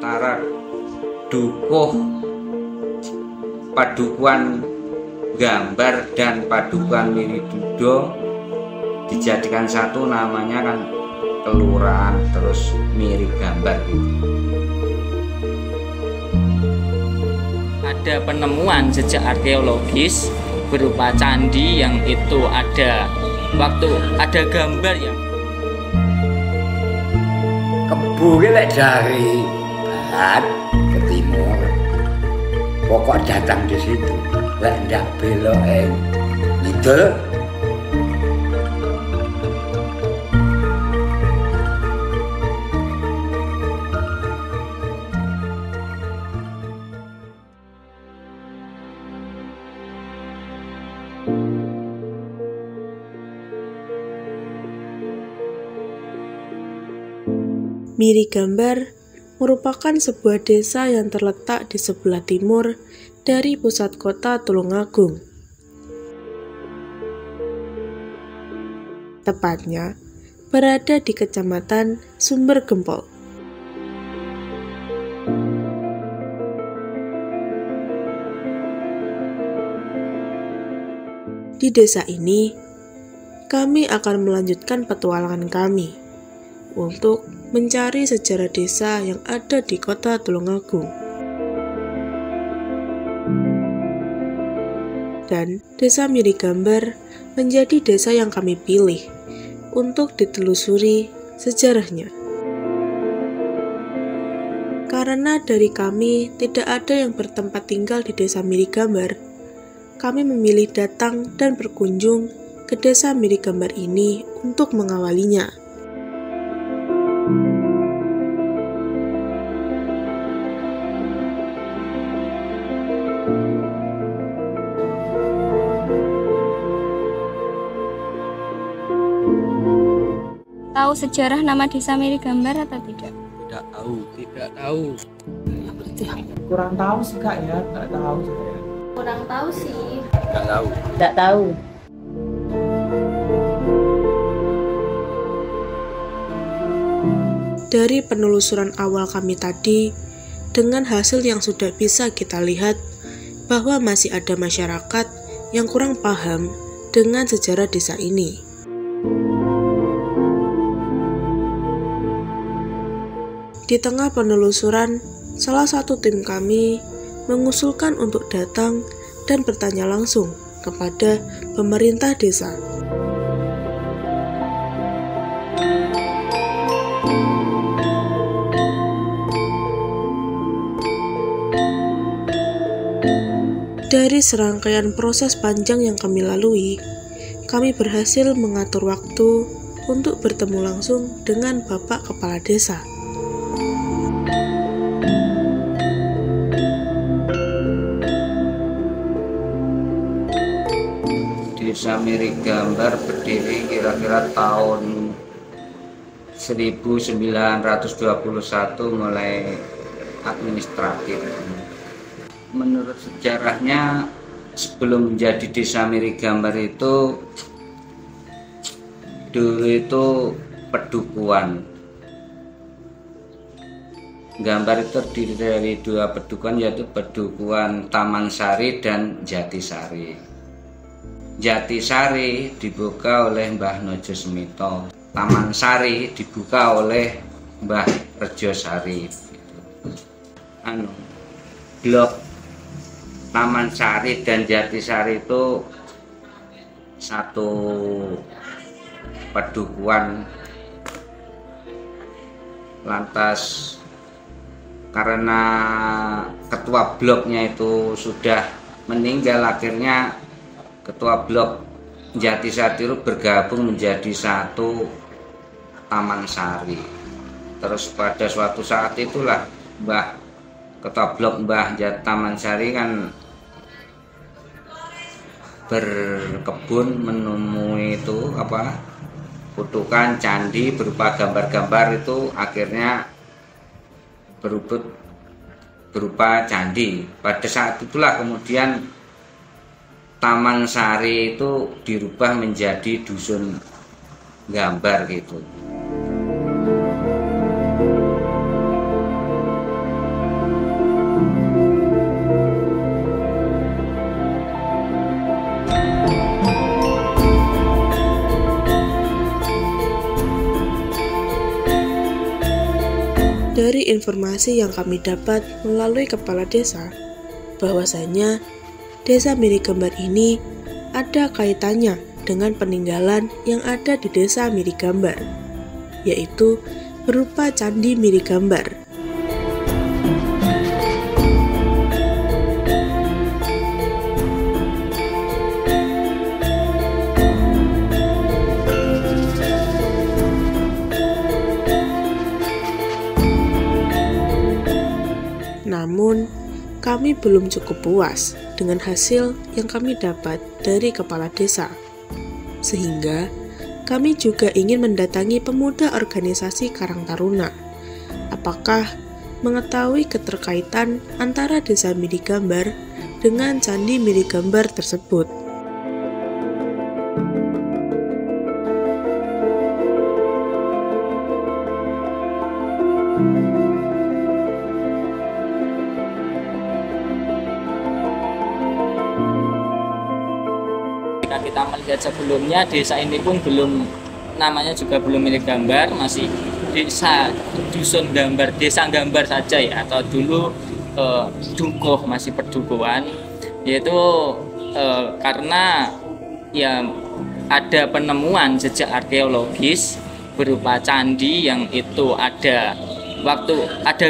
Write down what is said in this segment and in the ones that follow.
antara dukuh padukuan gambar dan padukuan Miridudo dijadikan satu, namanya kan kelurahan terus mirip gambar gitu. Ada penemuan jejak arkeologis berupa candi yang itu ada gambar yang kebu lek dari barat ke timur, pokok datang di situ, lek ndak belok ngidul. Mirigambar merupakan sebuah desa yang terletak di sebelah timur dari pusat kota Tulungagung. Tepatnya berada di Kecamatan Sumber Gempol. Di desa ini, kami akan melanjutkan petualangan kami untuk mencari sejarah desa yang ada di kota Tulungagung. Dan desa Mirigambar menjadi desa yang kami pilih untuk ditelusuri sejarahnya. Karena dari kami tidak ada yang bertempat tinggal di desa Mirigambar, kami memilih datang dan berkunjung ke desa Mirigambar ini untuk mengawalinya. Tahu sejarah nama desa Mirigambar atau tidak? tidak tahu. Kurang tahu sih Kak ya, nggak tahu saya. Kurang tahu sih. Tidak tahu. Dari penelusuran awal kami tadi, dengan hasil yang sudah bisa kita lihat bahwa masih ada masyarakat yang kurang paham dengan sejarah desa ini. Di tengah penelusuran, salah satu tim kami mengusulkan untuk datang dan bertanya langsung kepada pemerintah desa. Dari serangkaian proses panjang yang kami lalui, kami berhasil mengatur waktu untuk bertemu langsung dengan Bapak Kepala Desa. Desa Mirigambar berdiri kira-kira tahun 1921 mulai administratif. Menurut sejarahnya, sebelum menjadi desa Mirigambar itu dulu itu pedukuhan. Gambar itu terdiri dari dua pedukuhan, yaitu pedukuhan Taman Sari dan Jatisari. Jatisari dibuka oleh Mbah Nojo Semito, Taman Sari dibuka oleh Mbah Rejo Sari. Blok Taman Sari dan Jatisari itu satu pedukuhan. Lantas karena ketua bloknya itu sudah meninggal, akhirnya ketua blok Jatisari itu bergabung menjadi satu Taman Sari. Terus pada suatu saat itulah ketua blok Mbah Taman Sari kan berkebun menemui itu kutukan candi berupa gambar-gambar, itu akhirnya berupa candi. Pada saat itulah kemudian Taman Sari itu dirubah menjadi dusun gambar gitu. dari informasi yang kami dapat melalui kepala desa, bahwasanya desa Mirigambar ini ada kaitannya dengan peninggalan yang ada di desa Mirigambar, yaitu berupa Candi Mirigambar. Namun, kami belum cukup puas dengan hasil yang kami dapat dari kepala desa. Sehingga, kami juga ingin mendatangi pemuda organisasi Karang Taruna. Apakah mengetahui keterkaitan antara desa Mirigambar dengan Candi Mirigambar tersebut? Jika kita melihat sebelumnya, desa ini pun namanya juga belum Mirigambar, masih desa dusun gambar, desa gambar saja ya, atau dulu dukuh, masih perdukuhan, yaitu karena ya ada penemuan jejak arkeologis berupa candi yang itu ada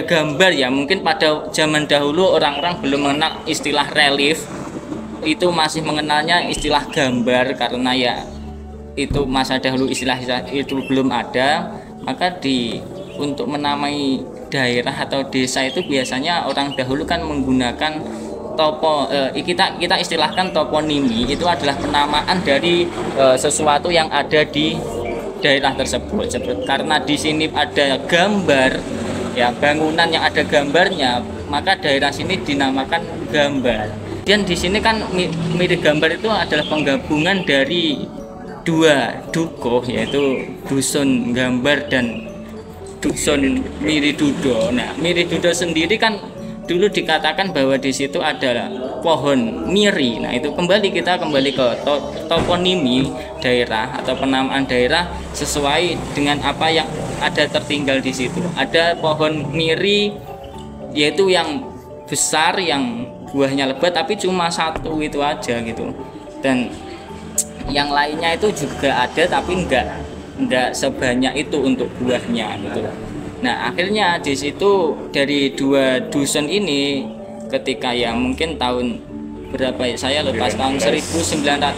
gambar ya, mungkin pada zaman dahulu orang-orang belum mengenal istilah relief, itu masih mengenalnya istilah gambar karena ya itu masa dahulu istilah itu belum ada. Maka untuk menamai daerah atau desa itu biasanya orang dahulu kan menggunakan kita istilahkan toponimi, itu adalah penamaan dari sesuatu yang ada di daerah tersebut. Karena di sini ada gambar ya, bangunan yang ada gambarnya, maka daerah sini dinamakan gambar. Dan di sini kan Mirigambar itu adalah penggabungan dari dua dukuh, yaitu dusun gambar dan dusun Miridudo. Nah, Miridudo sendiri kan dulu dikatakan bahwa di situ ada pohon miri. Nah, itu kita kembali ke toponimi daerah atau penamaan daerah sesuai dengan apa yang ada tertinggal di situ. Ada pohon miri, yaitu yang besar, yang buahnya lebat, tapi cuma satu itu aja gitu. Dan yang lainnya itu juga ada, tapi enggak sebanyak itu untuk buahnya gitu. Nah, akhirnya di situ dari dua dusun ini, ketika ya mungkin tahun berapa ya, saya lupa, tahun 1921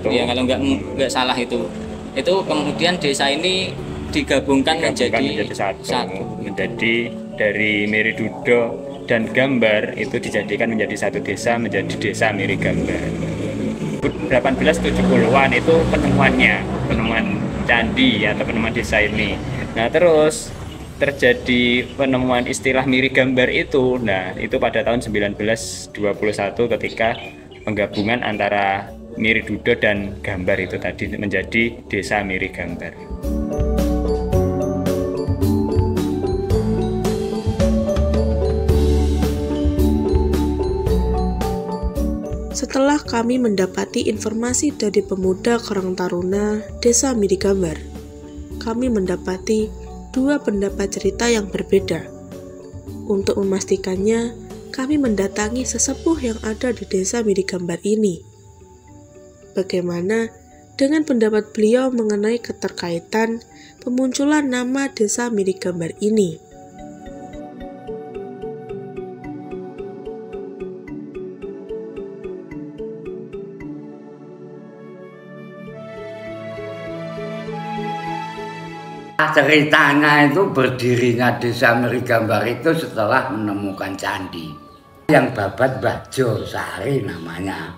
ya kalau enggak salah itu kemudian desa ini digabungkan menjadi satu. Menjadi dari Miridudo dan Gambar itu dijadikan menjadi satu desa, menjadi desa Mirigambar. 1870-an itu penemuan candi atau penemuan desa ini. Nah, terus terjadi penemuan istilah Mirigambar itu. Nah, itu pada tahun 1921 ketika penggabungan antara Miridudo dan Gambar itu tadi menjadi desa Mirigambar. Setelah kami mendapati informasi dari pemuda Karang Taruna desa Mirigambar, kami mendapati dua pendapat cerita yang berbeda. Untuk memastikannya, kami mendatangi sesepuh yang ada di desa Mirigambar ini. Bagaimana dengan pendapat beliau mengenai keterkaitan pemunculan nama desa Mirigambar ini? Ceritanya itu berdirinya desa Mirigambar itu setelah menemukan candi yang babat Mbah Josari namanya.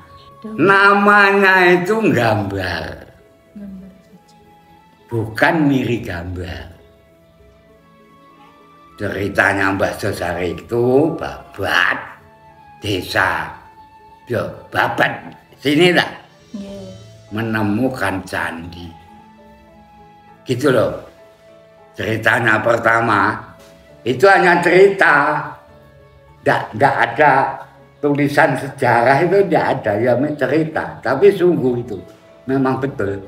Namanya itu Gambar, bukan Mirigambar. Ceritanya Mbah Josari itu babat desa, yo babat sini lah, menemukan candi, gitu loh. Ceritanya pertama itu hanya cerita, nggak ada tulisan sejarah, itu nggak ada, ya cerita. Tapi sungguh itu memang betul.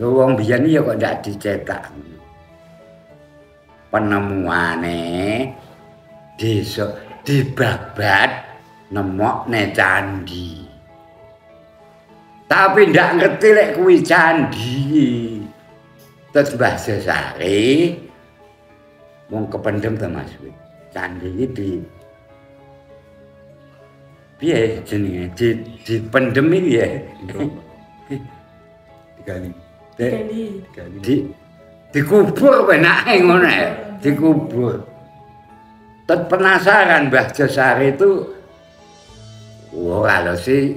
Wong biyen ya kok nggak dicetak. penemuane desa dibabat nemokne candi. Tapi ndak ngerti lek kuwi candi. Terus Mbah Josari wong kependem to Mas. Candi iki piye jenenge dipendem iki ya. Dikubur penake ngono ya, dikubur. Tet penasaran Mbah Josari itu kalau sih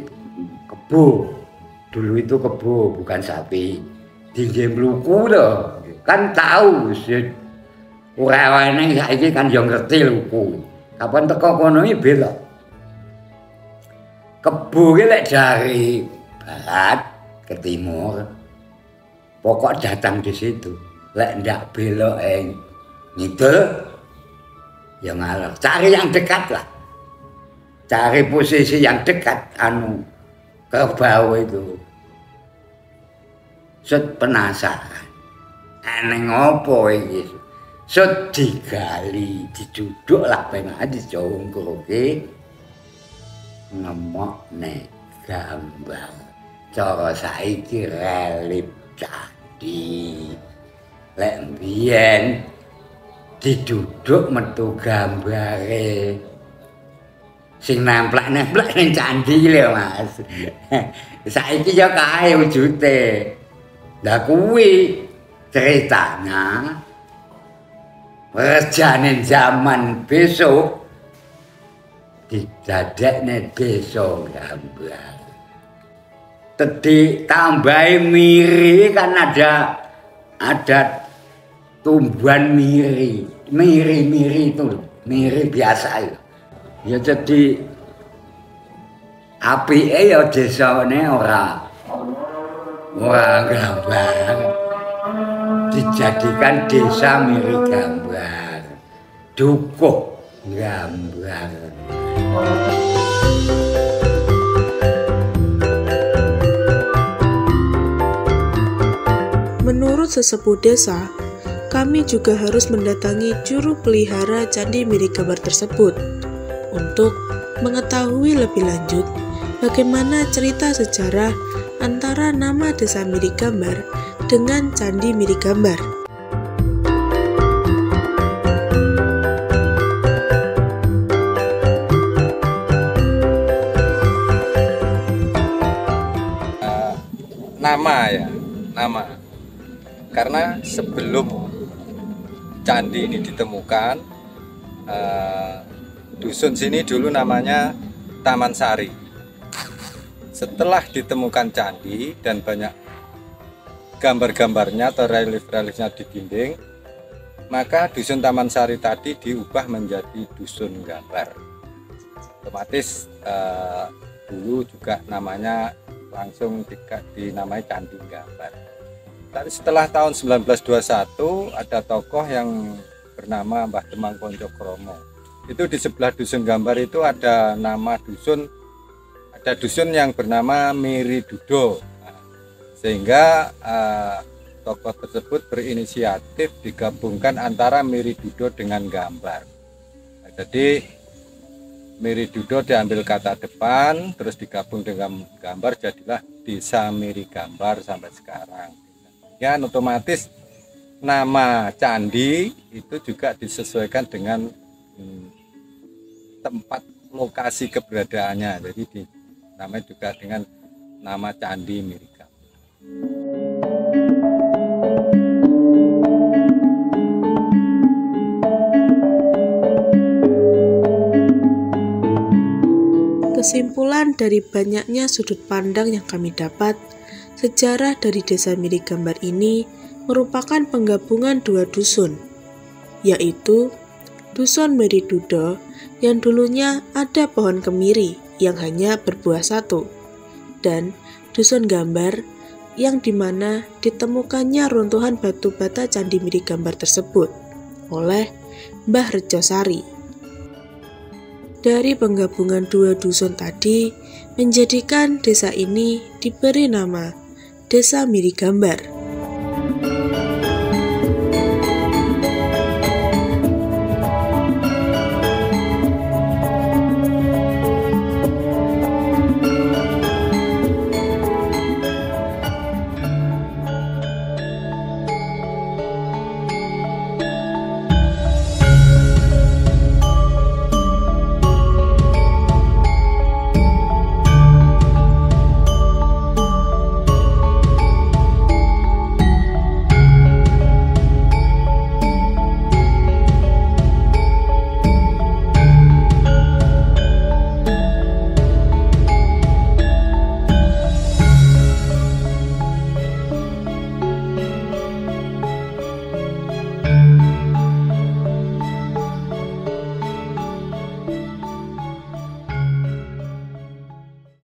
kebo. Dulu itu kebo bukan sapi. Tinggi mluku lho. Kan tahu sih. Ora-orane saiki kan yo ngerti luku. Kapan teko kono iki belok. Kebo ki lek dari barat ke timur. Pokok datang di situ. Lek ndak belok ngidul ya ngalor. Cari yang dekat lah. Cari posisi yang dekat ke bawah itu. Sut penasaran. Aneh ngopo iki? Sut digali, diduduk lah pengen dicongkroke. Nemokne gambar. Cara saiki relief candi. Lek mbiyen diduduk metu gambare. Sing nemplek-nemplek ning candi lho Mas. Saiki ya kae wujude. Lah kuwi ceritanya rejane zaman besok didadekne desa gambar. Tadi tambahi miri kan ada tumbuhan miri itu, miri biasa itu. Ya jadi apike ya desane ora gambar. Dijadikan desa miri gambar. Dukuh gambar. Menurut sesepuh desa, kami juga harus mendatangi juru pelihara candi Miri Gambar tersebut untuk mengetahui lebih lanjut bagaimana cerita sejarah antara nama desa Miri Gambar dengan candi Miri Gambar. Nama. Karena sebelum candi ini ditemukan, dusun sini dulu namanya Taman Sari. Setelah ditemukan candi dan banyak gambar-gambarnya atau relief-reliefnya di dinding, maka dusun Taman Sari tadi diubah menjadi dusun gambar. Otomatis dulu juga namanya langsung dinamai Candi Gambar. Tapi setelah tahun 1921 ada tokoh yang bernama Mbah Demang Poncokromo. Itu di sebelah dusun gambar itu ada nama dusun, ada dusun yang bernama Miri Dudo. Sehingga tokoh tersebut berinisiatif digabungkan antara Miri Dudo dengan gambar. Jadi Miri Dudo diambil kata depan, terus digabung dengan gambar, jadilah Desa Miri Gambar sampai sekarang. Ya, otomatis nama candi itu juga disesuaikan dengan tempat lokasi keberadaannya. Jadi namanya juga dengan nama Candi Miri Gambar. Kesimpulan dari banyaknya sudut pandang yang kami dapat, sejarah dari Desa Miri Gambar ini merupakan penggabungan dua dusun, yaitu Dusun Miri Dudo yang dulunya ada pohon kemiri yang hanya berbuah satu, dan Dusun Gambar yang dimana ditemukannya runtuhan batu bata Candi Miri Gambar tersebut oleh Mbah Rejosari. Dari penggabungan dua dusun tadi menjadikan desa ini diberi nama Desa Miri Gambar.